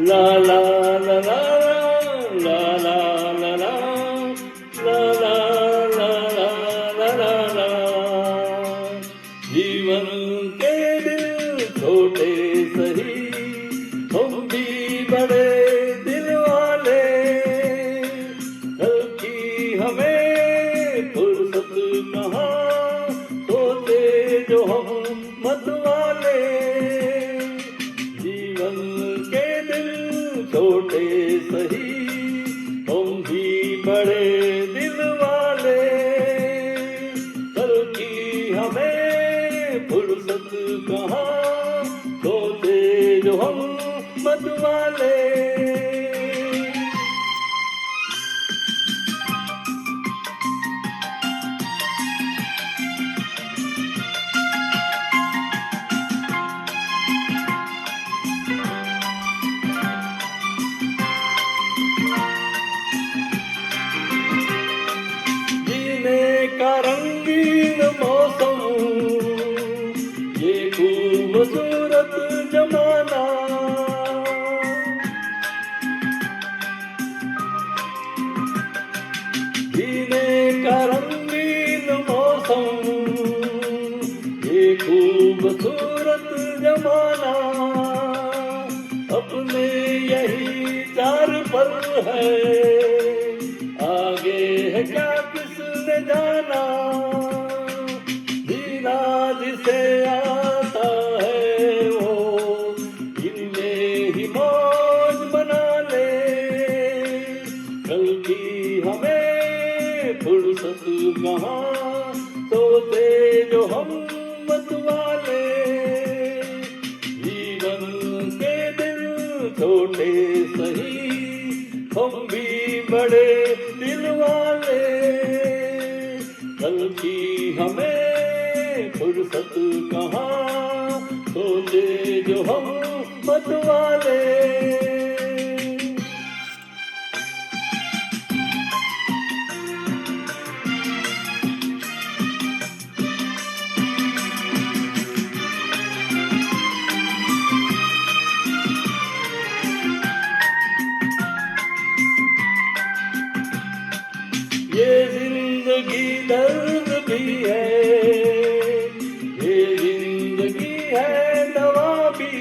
La la la la la la la la la la la la la la जीवन के दिल छोटे सही हम भी बड़े दिल वाले कल की हमें फुर्सत कहाँ सोते जो हम मत वाले जीवन के दिल छोटे सही हम भी बड़े दिल वाले कल की हमें फुर्सत कहाँ सोते जो हम मत वाले का रंगीन मौसम ये खूबसूरत जमाना जीने का रंगीन मौसम ये खूबसूरत जमाना अपने यही चार पल है आगे है क्या किसने जाना जीना जिसे आता है वो इनमें ही मौज बना ले कल की हमें फुर्सत कहाँ सोते जो हम मत वाले जीवन के दिल छोटे सही हम भी बड़े दिल वाले कल की हमें फुर्सत कहाँ सोचे जो हम मत वाले ये जिंदगी दर्द भी है ये जिंदगी है दवा भी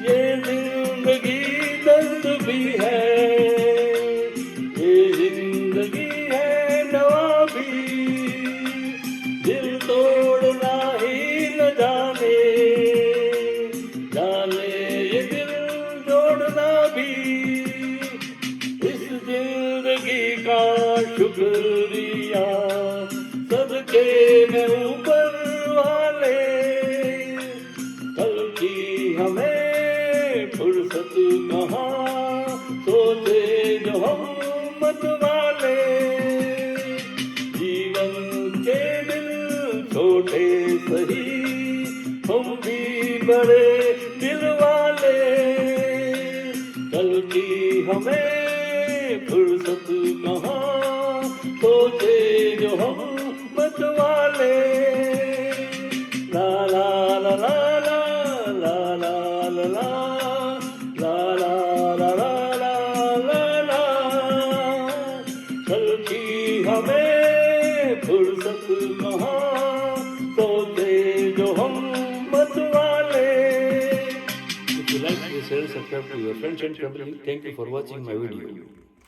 ये जिंदगी दर्द भी है ये जिंदगी है दवा भी दिल तोड़ना ही न जाने जाने ये दिल जोड़ना भी इस जिंदगी का शुक्रिया सदके में ऊपर वाले कल की हमें फुर्सत कहाँ सोचे जो हम मत वाले जीवन के दिल छोटे सही हम भी बड़े दिल वाले कल की हमें फुर्सत कहाँ सोचे जो हम मत वाले ला ला ला ला ला ला ला ला ला ला ला ला ला ला कल की हमें फुर्सत कहाँ सोचे जो हम मत वाले If you like this, share, subscribe to your friends and family. Thank you for watching my video.